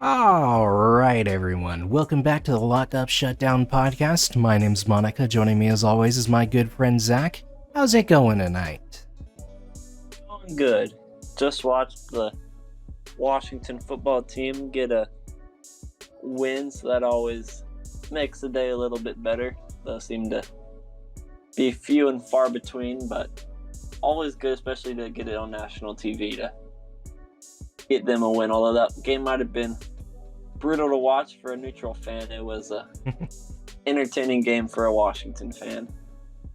All right, everyone. Welcome back to the Locked Up Shutdown podcast. My name's Monica. Joining me, as always, is my good friend Zach. How's it going tonight? Going good. Just watched the Washington football team get a win, so that always makes the day a little bit better. Those seem to be few and far between, but always good, especially to get it on national TV to get them a win. Although that game might have been brutal to watch for a neutral fan, it was a entertaining game for a Washington fan.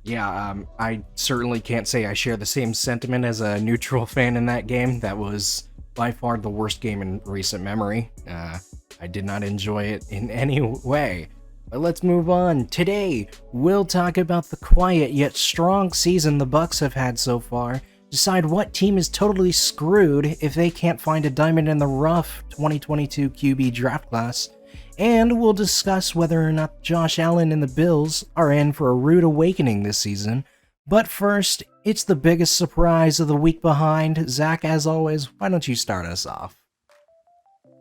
Yeah, I certainly can't say I share the same sentiment as a neutral fan in that game. That was by far the worst game in recent memory. I did not enjoy it in any way. But let's move on. Today, we'll talk about the quiet yet strong season the Bucs have had so far, decide what team is totally screwed if they can't find a diamond in the rough 2022 QB draft class, and we'll discuss whether or not Josh Allen and the Bills are in for a rude awakening this season. But first, it's the biggest surprise of the week behind. Zach, as always, why don't you start us off?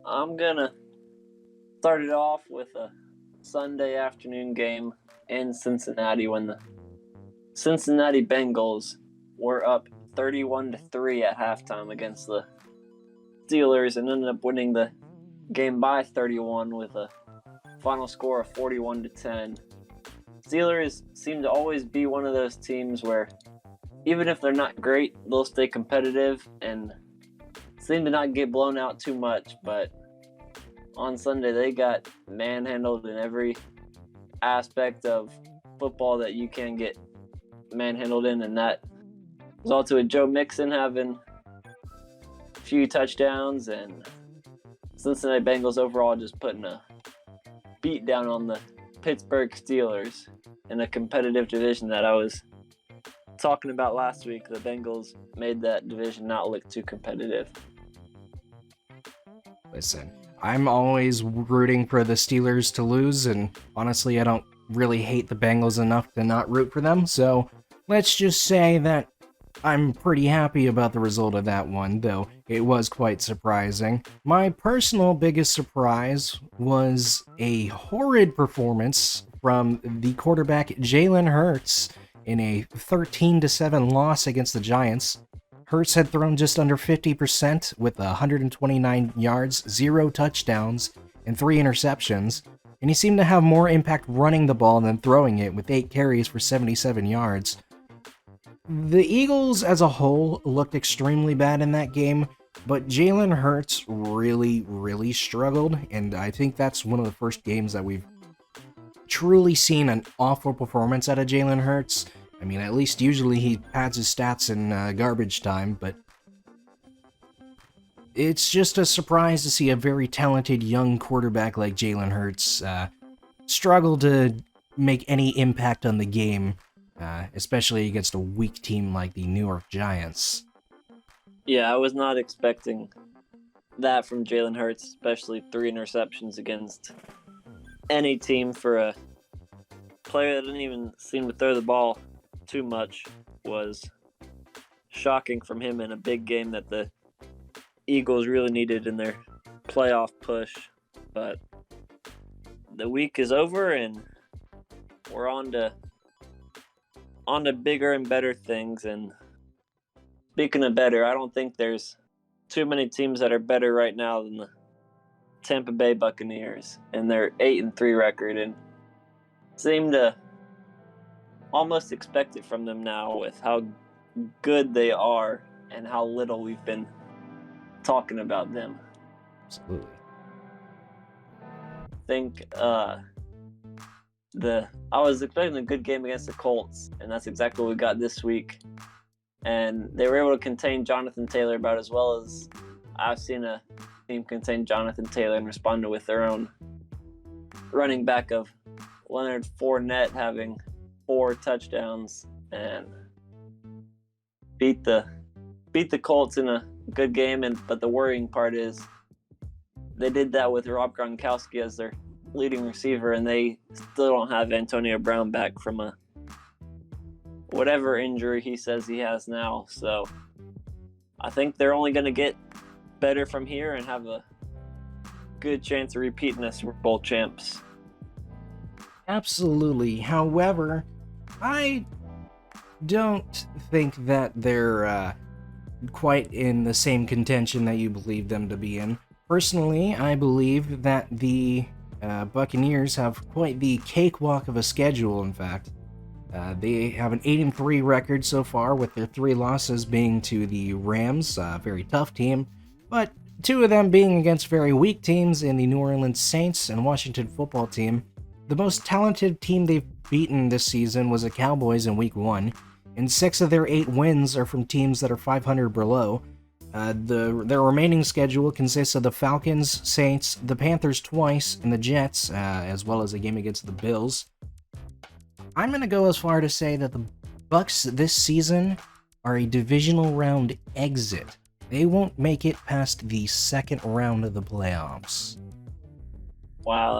I'm gonna start it off with a Sunday afternoon game in Cincinnati when the Cincinnati Bengals were up 31-3 at halftime against the Steelers and ended up winning the game by 31 with a final score of 41-10. Steelers seem to always be one of those teams where even if they're not great, they'll stay competitive and seem to not get blown out too much, but on Sunday they got manhandled in every aspect of football that you can get manhandled in, and that resulted with Joe Mixon having a few touchdowns and Cincinnati Bengals overall just putting a beat down on the Pittsburgh Steelers in a competitive division that I was talking about last week. The Bengals made that division not look too competitive. Listen, I'm always rooting for the Steelers to lose, and honestly, I don't really hate the Bengals enough to not root for them, so let's just say that I'm pretty happy about the result of that one, though it was quite surprising. My personal biggest surprise was a horrid performance from the quarterback Jalen Hurts in a 13-7 loss against the Giants. Hurts had thrown just under 50% with 129 yards, 0 touchdowns, and 3 interceptions, and he seemed to have more impact running the ball than throwing it with 8 carries for 77 yards. The Eagles as a whole looked extremely bad in that game, but Jalen Hurts really struggled, and I think that's one of the first games that we've truly seen an awful performance out of Jalen Hurts. I mean, at least usually he pads his stats in garbage time, but it's just a surprise to see a very talented young quarterback like Jalen Hurts struggle to make any impact on the game, especially against a weak team like the New York Giants. Yeah, I was not expecting that from Jalen Hurts, especially 3 interceptions against any team for a player that didn't even seem to throw the ball too much. Was shocking from him in a big game that the Eagles really needed in their playoff push. But the week is over and we're on to bigger and better things. And speaking of better, I don't think there's too many teams that are better right now than the Tampa Bay Buccaneers and their 8-3 record, and seem to almost expect it from them now with how good they are and how little we've been talking about them. Absolutely. I think I was expecting a good game against the Colts, and that's exactly what we got this week. And they were able to contain Jonathan Taylor about as well as I've seen a team contain Jonathan Taylor and responded with their own running back of Leonard Fournette having 4 touchdowns and beat the Colts in a good game. But the worrying part is they did that with Rob Gronkowski as their leading receiver, and they still don't have Antonio Brown back from a whatever injury he says he has now. So I think they're only going to get better from here and have a good chance of repeating as Super Bowl champs. Absolutely. However, I don't think that they're quite in the same contention that you believe them to be in. Personally, I believe that the Buccaneers have quite the cakewalk of a schedule, in fact. They have an 8-3 record so far, with their 3 losses being to the Rams, a very tough team, but 2 of them being against very weak teams in the New Orleans Saints and Washington football team. The most talented team they've beaten this season was the Cowboys in Week 1, and 6 of their 8 wins are from teams that are 500 below. Their remaining schedule consists of the Falcons, Saints, the Panthers twice, and the Jets, as well as a game against the Bills. I'm going to go as far to say that the Bucs this season are a divisional round exit. They won't make it past the second round of the playoffs. Wow,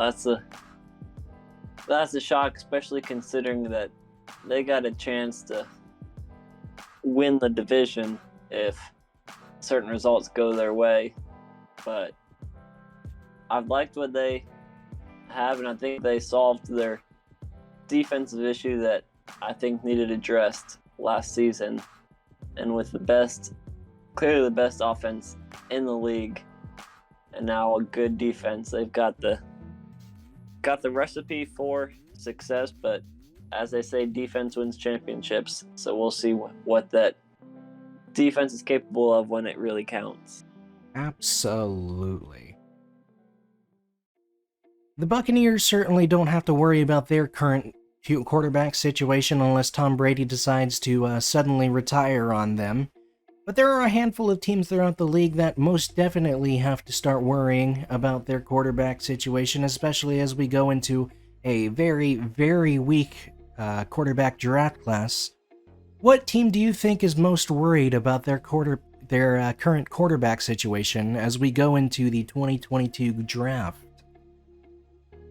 that's a shock, especially considering that they got a chance to win the division if certain results go their way. But I've liked what they have, and I think they solved their defensive issue that I think needed addressed last season. And with clearly the best offense in the league, and now a good defense, they've got the recipe for success. But as they say, defense wins championships. So we'll see what that defense is capable of when it really counts. Absolutely. The Buccaneers certainly don't have to worry about their current quarterback situation unless Tom Brady decides to suddenly retire on them. But there are a handful of teams throughout the league that most definitely have to start worrying about their quarterback situation, especially as we go into a very, very weak quarterback draft class. What team do you think is most worried about their current quarterback situation as we go into the 2022 draft?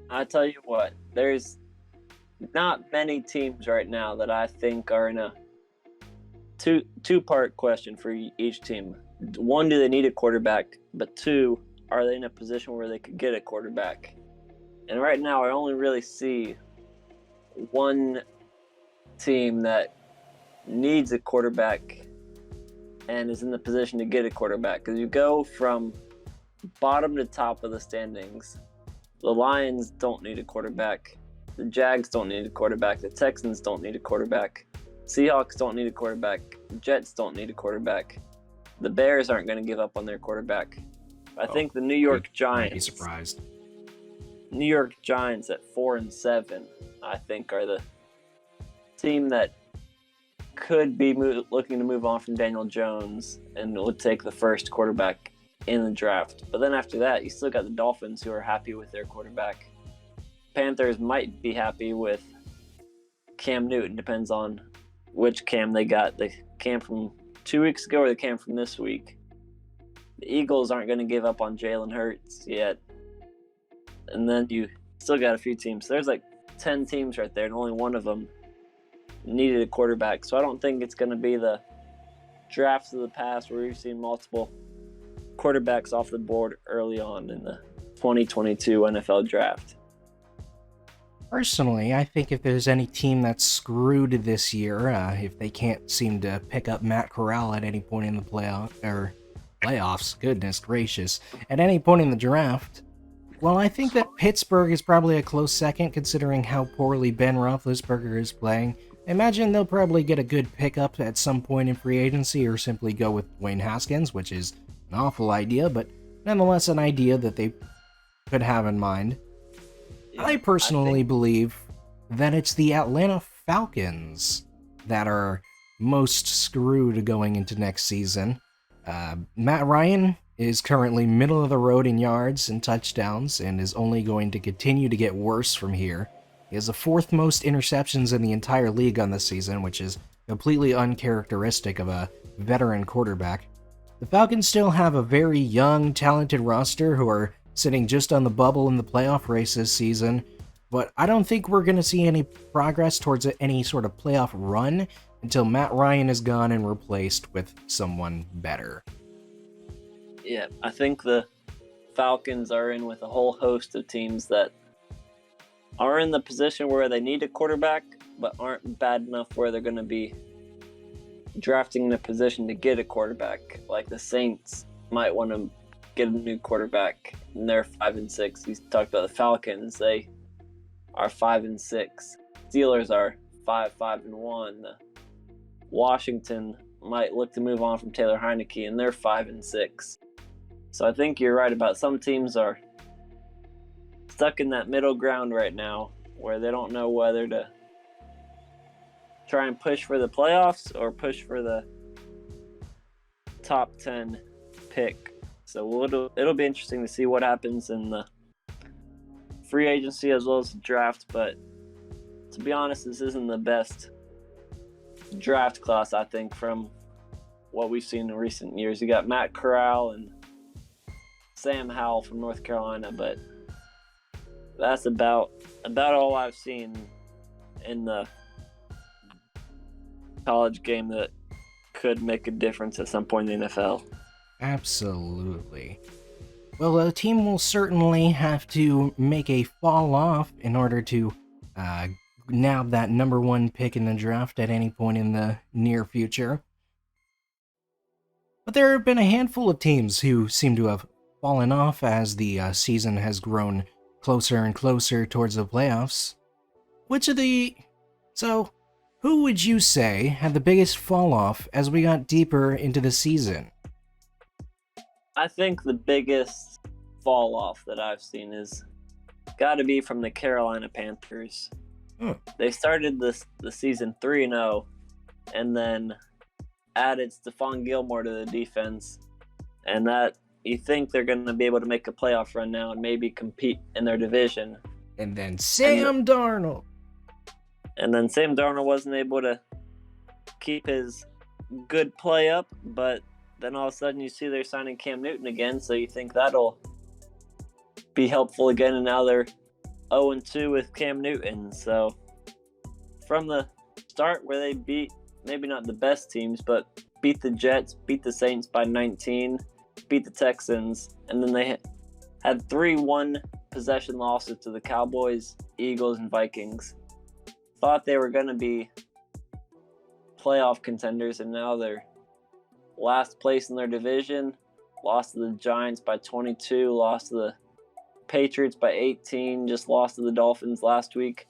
I tell you what, there's not many teams right now that I think are in a two-part question for each team. 1, do they need a quarterback? But 2, are they in a position where they could get a quarterback? And right now, I only really see one team that needs a quarterback and is in the position to get a quarterback. Because you go from bottom to top of the standings. The Lions don't need a quarterback. The Jags don't need a quarterback. The Texans don't need a quarterback. Seahawks don't need a quarterback. The Jets don't need a quarterback. The Bears aren't going to give up on their quarterback. I think the New York Giants. I'd be surprised. New York Giants at 4-7, I think, are the team that could be looking to move on from Daniel Jones and would take the first quarterback in the draft. But then after that, you still got the Dolphins, who are happy with their quarterback. Panthers might be happy with Cam Newton. Depends on which Cam they got. The Cam from 2 weeks ago or the Cam from this week. The Eagles aren't going to give up on Jalen Hurts yet. And then you still got a few teams. There's like 10 teams right there, and only one of them needed a quarterback. So I don't think it's going to be the drafts of the past where we've seen multiple quarterbacks off the board early on in the 2022 NFL draft. Personally, I think if there's any team that's screwed this year, if they can't seem to pick up Matt Corral at any point in the playoffs, goodness gracious, at any point in the draft, well, I think that Pittsburgh is probably a close second considering how poorly Ben Roethlisberger is playing. Imagine they'll probably get a good pickup at some point in free agency or simply go with Dwayne Haskins, which is an awful idea, but nonetheless an idea that they could have in mind. I personally believe that it's the Atlanta Falcons that are most screwed going into next season. Matt Ryan is currently middle of the road in yards and touchdowns and is only going to continue to get worse from here. He has the 4th most interceptions in the entire league on this season, which is completely uncharacteristic of a veteran quarterback. The Falcons still have a very young, talented roster who are sitting just on the bubble in the playoff race this season, but I don't think we're going to see any progress towards any sort of playoff run until Matt Ryan is gone and replaced with someone better. Yeah, I think the Falcons are in with a whole host of teams that are in the position where they need a quarterback, but aren't bad enough where they're going to be drafting in a position to get a quarterback. Like the Saints might want to get a new quarterback, and they're 5-6. You talked about the Falcons; they are 5-6. Steelers are 5-1. Washington might look to move on from Taylor Heineke, and they're 5-6. So I think you're right about some teams are stuck in that middle ground right now where they don't know whether to try and push for the playoffs or push for the top 10 pick. So it'll be interesting to see what happens in the free agency as well as the draft. But to be honest, this isn't the best draft class, I think, from what we've seen in recent years. You got Matt Corral and Sam Howell from North Carolina, but that's about all I've seen in the college game that could make a difference at some point in the NFL. Absolutely. Well, a team will certainly have to make a fall off in order to nab that number one pick in the draft at any point in the near future. But there have been a handful of teams who seem to have fallen off as the season has grown closer and closer towards the playoffs. Who would you say had the biggest fall off as we got deeper into the season? I think the biggest fall off that I've seen is got to be from the Carolina Panthers. They started the season 3-0 and then added Stephon Gilmore to the defense, and that you think they're going to be able to make a playoff run now and maybe compete in their division. And then Sam Darnold wasn't able to keep his good play up, but then all of a sudden you see they're signing Cam Newton again, so you think that'll be helpful again, and now they're 0-2 with Cam Newton. So from the start where they beat maybe not the best teams, but beat the Jets, beat the Saints by 19, beat the Texans, and then they had 3 one-possession losses to the Cowboys, Eagles, and Vikings. Thought they were going to be playoff contenders, and now they're last place in their division, lost to the Giants by 22, lost to the Patriots by 18, just lost to the Dolphins last week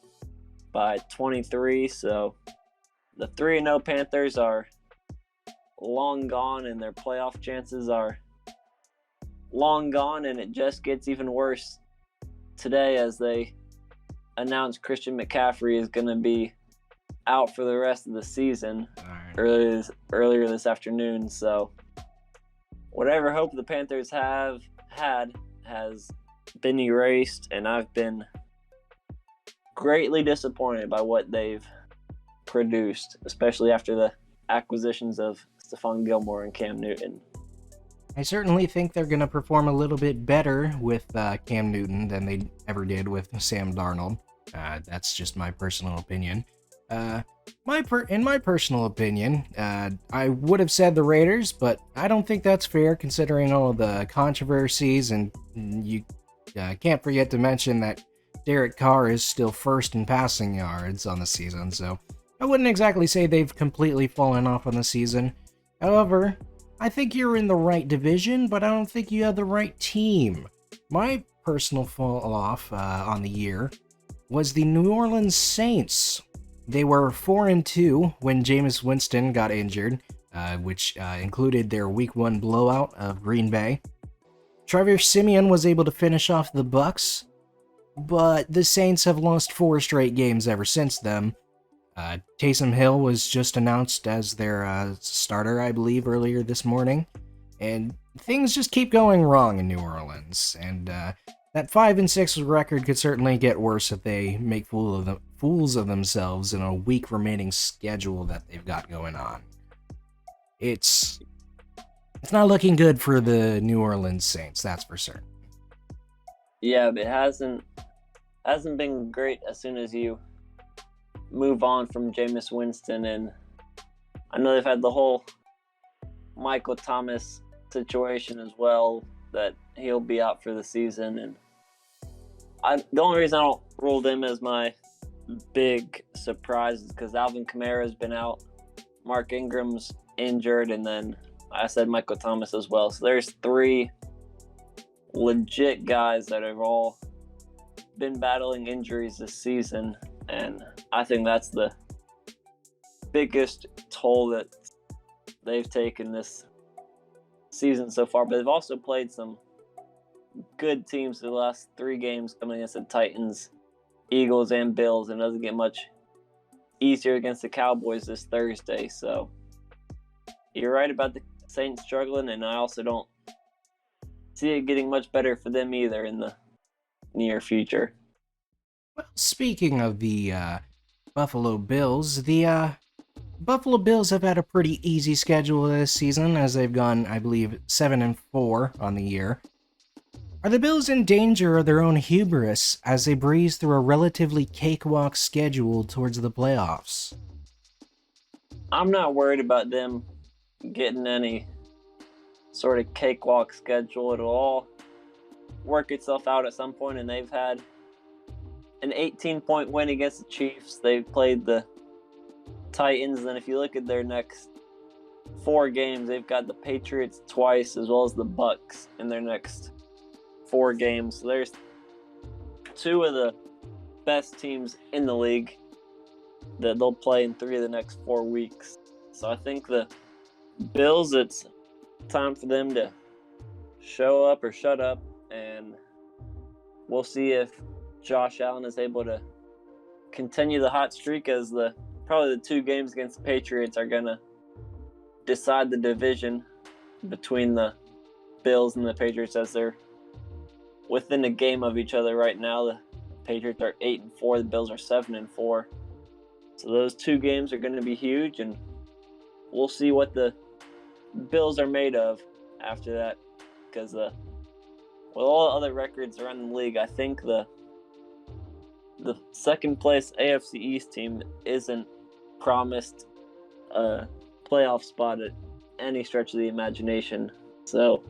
by 23. So the 3-0 Panthers are long gone, and their playoff chances are long gone, and it just gets even worse today as they announced Christian McCaffrey is going to be out for the rest of the season earlier this afternoon. So whatever hope the Panthers have had has been erased, and I've been greatly disappointed by what they've produced, especially after the acquisitions of Stephon Gilmore and Cam Newton. I certainly think they're going to perform a little bit better with Cam Newton than they ever did with Sam Darnold. That's just my personal opinion. In my personal opinion, I would have said the Raiders, but I don't think that's fair considering all of the controversies, and you can't forget to mention that Derek Carr is still first in passing yards on the season, so I wouldn't exactly say they've completely fallen off on the season. However, I think you're in the right division, but I don't think you have the right team. My personal fall off on the year was the New Orleans Saints. They were 4-2 when Jameis Winston got injured, which included their Week 1 blowout of Green Bay. Trevor Siemian was able to finish off the Bucs, but the Saints have lost 4 straight games ever since then. Taysom Hill was just announced as their starter, I believe, earlier this morning, and things just keep going wrong in New Orleans, and that 5-6 record could certainly get worse if they make fools of themselves in a week remaining schedule that they've got going on. It's not looking good for the New Orleans Saints, that's for certain. Yeah, but it hasn't been great as soon as you move on from Jameis Winston, and I know they've had the whole Michael Thomas situation as well, that he he'll be out for the season. And the only reason I don't rule them as my big surprise is because Alvin Kamara's been out, Mark Ingram's injured, and then I said Michael Thomas as well. So there's 3 legit guys that have all been battling injuries this season, and I think that's the biggest toll that they've taken this season so far. But they've also played some good teams the last 3 games, coming against the Titans, Eagles, and Bills, and it doesn't get much easier against the Cowboys this Thursday. So you're right about the Saints struggling, and I also don't see it getting much better for them either in the near future. Well, speaking of the Buffalo Bills, the Buffalo Bills have had a pretty easy schedule this season, as they've gone, I believe, 7-4 on the year. Are the Bills in danger of their own hubris as they breeze through a relatively cakewalk schedule towards the playoffs? I'm not worried about them getting any sort of cakewalk schedule. It'll all work itself out at some point, and they've had an 18-point win against the Chiefs. They've played the Titans, and if you look at their next 4 games, they've got the Patriots twice as well as the Bucs in their next 4 games. So there's 2 of the best teams in the league that they'll play in 3 of the next 4 weeks. So I think the Bills, it's time for them to show up or shut up, and we'll see if Josh Allen is able to continue the hot streak, as probably the 2 games against the Patriots are going to decide the division between the Bills and the Patriots, as they're within a game of each other right now. The Patriots are 8-4, the Bills are 7-4. So those 2 games are going to be huge, and we'll see what the Bills are made of after that, because with all the other records around the league, I think the second place AFC East team isn't promised a playoff spot at any stretch of the imagination. So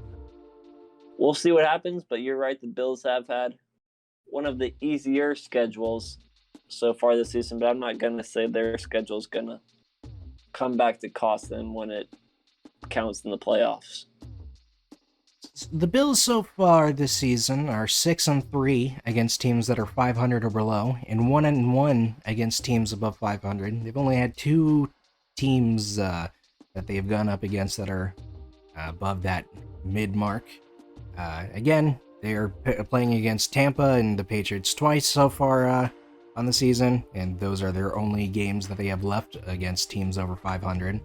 we'll see what happens, but you're right, the Bills have had one of the easier schedules so far this season, but I'm not going to say their schedule is going to come back to cost them when it counts in the playoffs. The Bills so far this season are 6-3 against teams that are 500 or below, and 1-1 against teams above 500. They've only had 2 teams that they've gone up against that are above that mid mark. Again, they are playing against Tampa and the Patriots twice so far on the season, and those are their only games that they have left against teams over 500.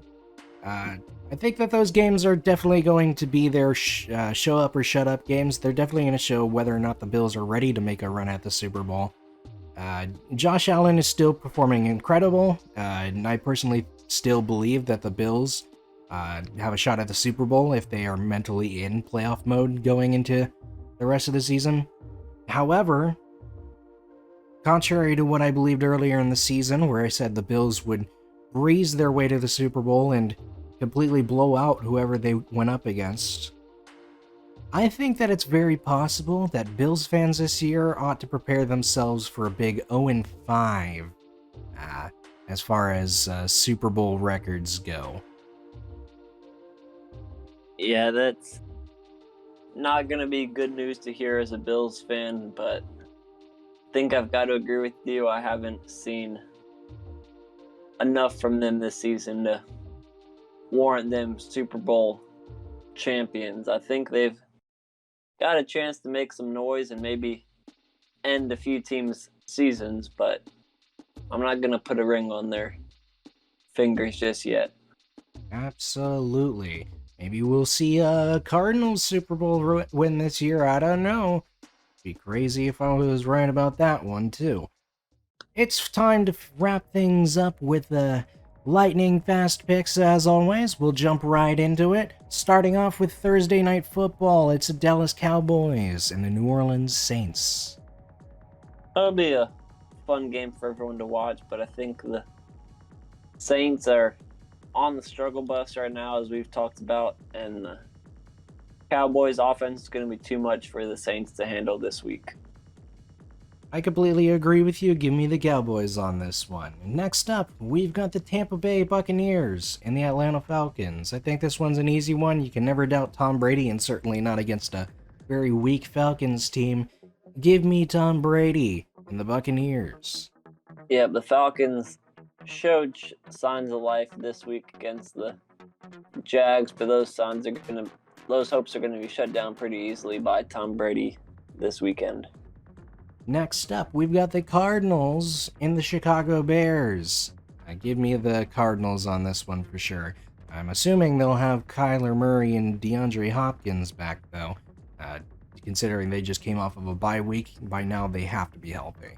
I think that those games are definitely going to be their show up or shut up games. They're definitely going to show whether or not the Bills are ready to make a run at the Super Bowl. Josh Allen is still performing incredible, and I personally still believe that the Bills have a shot at the Super Bowl if they are mentally in playoff mode going into the rest of the season. However, contrary to what I believed earlier in the season, where I said the Bills would breeze their way to the Super Bowl and completely blow out whoever they went up against, I think that it's very possible that Bills fans this year ought to prepare themselves for a big 0-5 as far as Super Bowl records go. Yeah, that's not going to be good news to hear as a Bills fan, but I think I've got to agree with you. I haven't seen enough from them this season to warrant them Super Bowl champions. I think they've got a chance to make some noise and maybe end a few teams' seasons, but I'm not going to put a ring on their fingers just yet. Absolutely. Maybe we'll see a Cardinals Super Bowl win this year. I don't know. Be crazy if I was right about that one, too. It's time to wrap things up with the lightning fast picks. As always, we'll jump right into it. Starting off with Thursday Night Football, it's the Dallas Cowboys and the New Orleans Saints. That'll be a fun game for everyone to watch, but I think the Saints are on the struggle bus right now, as we've talked about, and the Cowboys offense is going to be too much for the Saints to handle this week. I completely agree with you. Give me the Cowboys on this one. Next up, we've got the Tampa Bay Buccaneers and the Atlanta Falcons. I think this one's an easy one. You can never doubt Tom Brady, and certainly not against a very weak Falcons team. Give me Tom Brady and the Buccaneers. Yeah, the Falcons showed signs of life this week against the Jags, but those hopes are gonna be shut down pretty easily by Tom Brady this weekend. Next up, we've got the Cardinals and the Chicago Bears. Give me the Cardinals on this one for sure. I'm assuming they'll have Kyler Murray and DeAndre Hopkins back, though. Considering they just came off of a bye week, by now they have to be healthy.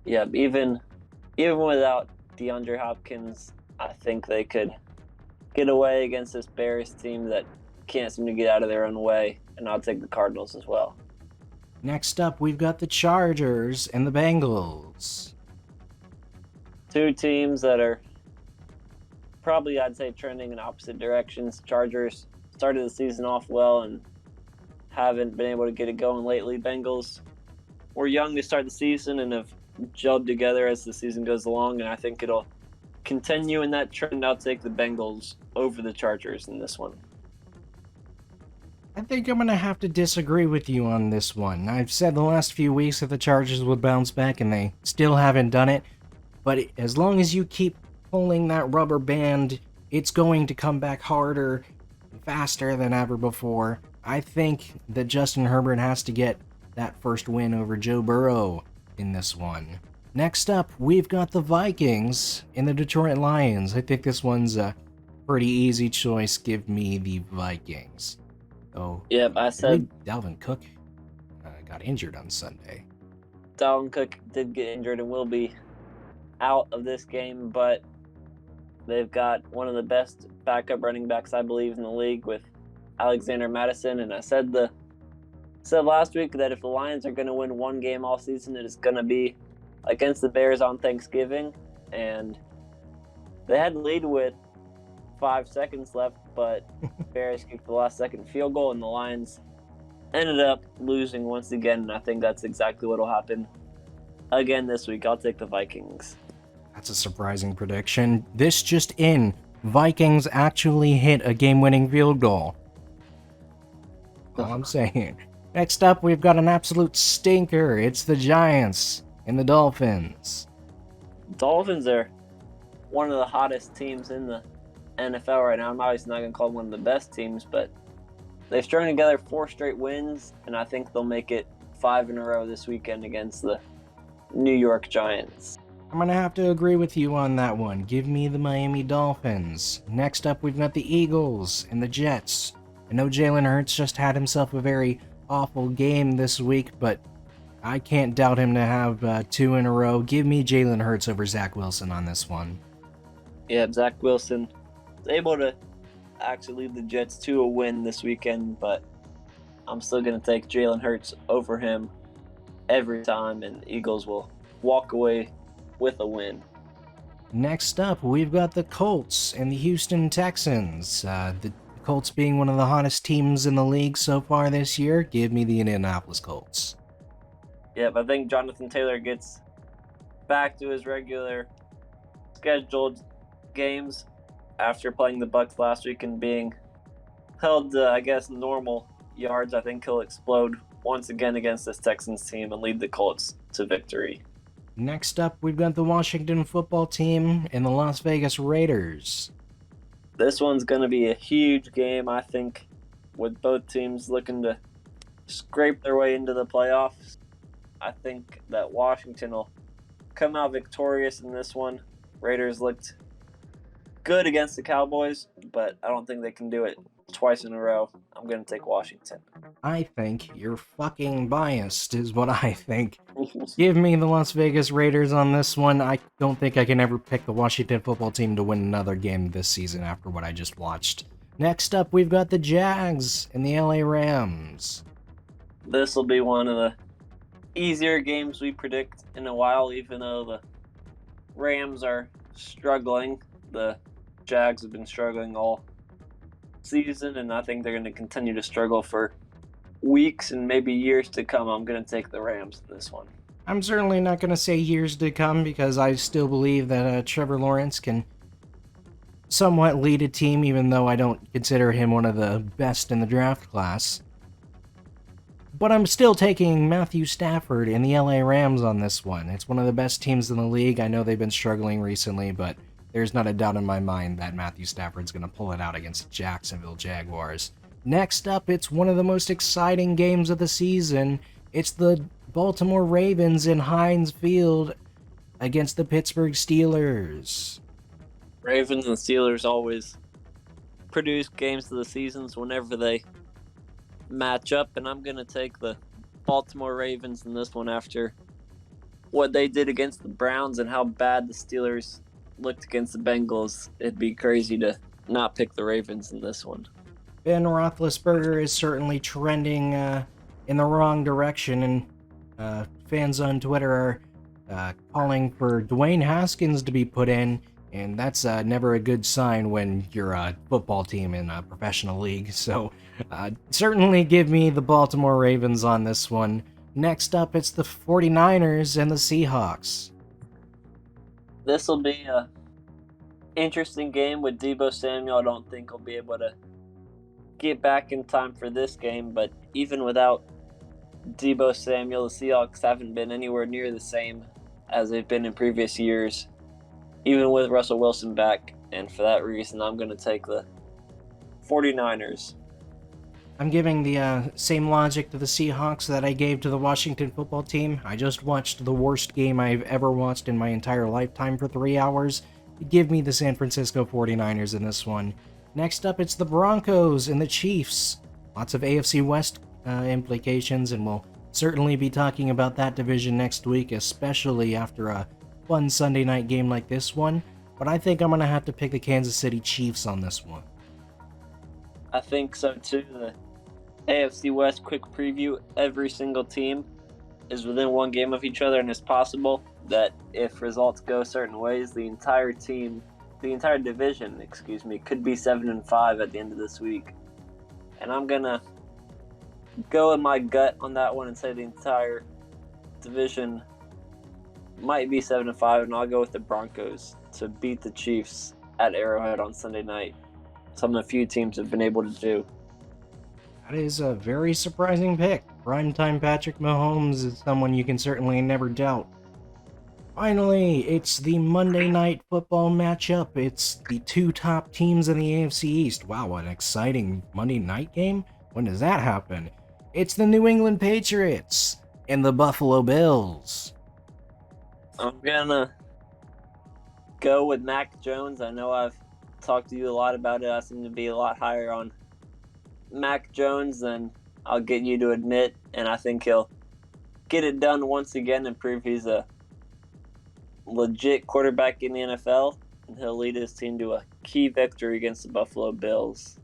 Yeah, even without DeAndre Hopkins, I think they could get away against this Bears team that can't seem to get out of their own way, and I'll take the Cardinals as well. Next up, we've got the Chargers and the Bengals. Two teams that are probably, I'd say, trending in opposite directions. Chargers started the season off well and haven't been able to get it going lately. Bengals were young to start the season and have gelled together as the season goes along, and I think it'll continue in that trend. I'll take the Bengals over the Chargers in this one. I think I'm going to have to disagree with you on this one. I've said the last few weeks that the Chargers would bounce back, and they still haven't done it. But as long as you keep pulling that rubber band, it's going to come back harder, faster than ever before. I think that Justin Herbert has to get that first win over Joe Burrow in this one. Next up, we've got the Vikings and the Detroit Lions. I think this one's a pretty easy choice. Give me the Vikings. Oh, yep, I said Dalvin Cook got injured on Sunday. Dalvin Cook did get injured and will be out of this game, but they've got one of the best backup running backs, I believe, in the league with Alexander Madison. And I said last week that if the Lions are going to win one game all season, it is going to be against the Bears on Thanksgiving. And they had the lead with 5 seconds left, but Bears kicked the last second field goal and the Lions ended up losing once again, and I think that's exactly what will happen again this week. I'll take the Vikings. That's a surprising prediction. This just in, Vikings actually hit a game-winning field goal. All I'm saying. Next up, we've got an absolute stinker. It's the Giants and the Dolphins. Dolphins are one of the hottest teams in the NFL right now. I'm obviously not going to call them one of the best teams, but they've strung together 4 straight wins, and I think they'll make it 5 in a row this weekend against the New York Giants. I'm going to have to agree with you on that one. Give me the Miami Dolphins. Next up, we've got the Eagles and the Jets. I know Jalen Hurts just had himself a very awful game this week, but I can't doubt him to have 2 in a row. Give me Jalen Hurts over Zach Wilson on this one. Yeah, Zach Wilson was able to actually lead the Jets to a win this weekend, but I'm still going to take Jalen Hurts over him every time, and the Eagles will walk away with a win. Next up, we've got the Colts and the Houston Texans. The Colts being one of the hottest teams in the league so far this year. Give me the Indianapolis Colts. Yep, I think Jonathan Taylor gets back to his regular scheduled games after playing the Bucs last week and being held to, normal yards. I think he'll explode once again against this Texans team and lead the Colts to victory. Next up, we've got the Washington football team and the Las Vegas Raiders. This one's going to be a huge game, I think, with both teams looking to scrape their way into the playoffs. I think that Washington will come out victorious in this one. Raiders looked good against the Cowboys, but I don't think they can do it twice in a row. I'm going to take Washington. I think you're fucking biased, is what I think. Give me the Las Vegas Raiders on this one. I don't think I can ever pick the Washington football team to win another game this season after what I just watched. Next up, we've got the Jags and the LA Rams. This will be one of the easier games we predict in a while, even though the Rams are struggling. The Jags have been struggling all season, and I think they're going to continue to struggle for weeks and maybe years to come. I'm going to take the Rams in this one. I'm certainly not going to say years to come because I still believe that Trevor Lawrence can somewhat lead a team, even though I don't consider him one of the best in the draft class. But I'm still taking Matthew Stafford and the LA Rams on this one. It's one of the best teams in the league. I know they've been struggling recently, but there's not a doubt in my mind that Matthew Stafford's going to pull it out against the Jacksonville Jaguars. Next up, it's one of the most exciting games of the season. It's the Baltimore Ravens in Heinz Field against the Pittsburgh Steelers. Ravens and Steelers always produce games of the seasons whenever they match up, and I'm going to take the Baltimore Ravens in this one after what they did against the Browns and how bad the Steelers looked against the Bengals. It'd be crazy to not pick the Ravens in this one. Ben Roethlisberger is certainly trending in the wrong direction, and fans on Twitter are calling for Dwayne Haskins to be put in, and that's never a good sign when you're a football team in a professional league. So certainly give me the Baltimore Ravens on this one. Next up, it's the 49ers and the Seahawks. This will be a interesting game with Deebo Samuel. I don't think he'll be able to get back in time for this game, but even without Deebo Samuel, the Seahawks haven't been anywhere near the same as they've been in previous years, even with Russell Wilson back, and for that reason, I'm going to take the 49ers. I'm giving the same logic to the Seahawks that I gave to the Washington football team. I just watched the worst game I've ever watched in my entire lifetime for 3 hours. Give me the San Francisco 49ers in this one. Next up, it's the Broncos and the Chiefs. Lots of AFC West implications, and we'll certainly be talking about that division next week, especially after a fun Sunday night game like this one. But I think I'm going to have to pick the Kansas City Chiefs on this one. I think so too. The AFC West quick preview, every single team is within one game of each other, and it's possible that if results go certain ways, the entire division, could be 7-5 at the end of this week. And I'm gonna go with my gut on that one and say the entire division might be 7-5, and I'll go with the Broncos to beat the Chiefs at Arrowhead on Sunday night. Something a few teams have been able to do. That is a very surprising pick. Primetime Patrick Mahomes is someone you can certainly never doubt. Finally, it's the Monday Night Football matchup. It's the two top teams in the AFC East. Wow, what an exciting Monday night game. When does that happen? It's the New England Patriots and the Buffalo Bills. I'm gonna go with Mac Jones. I know I've talked to you a lot about it. I seem to be a lot higher on Mac Jones than I'll get you to admit, and I think he'll get it done once again and prove he's a legit quarterback in the NFL, and he'll lead his team to a key victory against the Buffalo Bills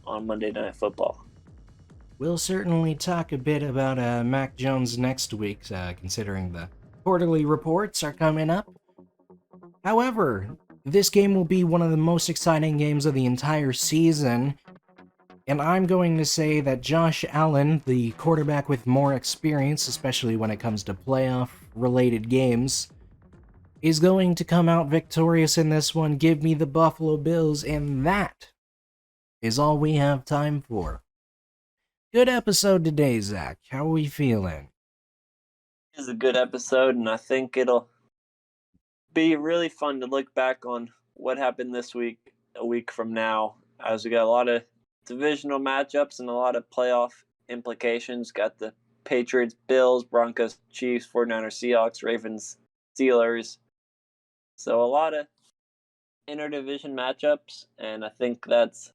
on Monday Night Football. We'll certainly talk a bit about Mac Jones next week, considering the quarterly reports are coming up. However, this game will be one of the most exciting games of the entire season, and I'm going to say that Josh Allen, the quarterback with more experience, especially when it comes to playoff-related games, is going to come out victorious in this one. Give me the Buffalo Bills, and that is all we have time for. Good episode today, Zach. How are we feeling? It is a good episode, and I think it'll be really fun to look back on what happened this week, a week from now, as we got a lot of divisional matchups and a lot of playoff implications. Got the Patriots, Bills, Broncos, Chiefs, 49ers, Seahawks, Ravens, Steelers. So a lot of interdivision matchups, and I think that's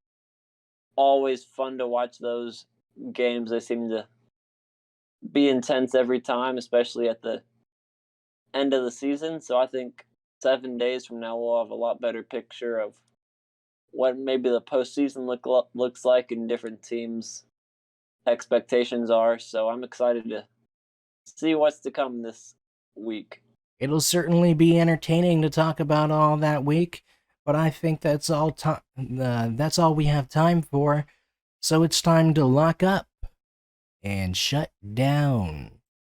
always fun to watch those games. They seem to be intense every time, especially at the end of the season. So I think 7 days from now we'll have a lot better picture of what maybe the postseason looks like and different teams' expectations are. So I'm excited to see what's to come this week. It'll certainly be entertaining to talk about all that week. but I think that's that's all we have time for. So it's time to lock up and shut down.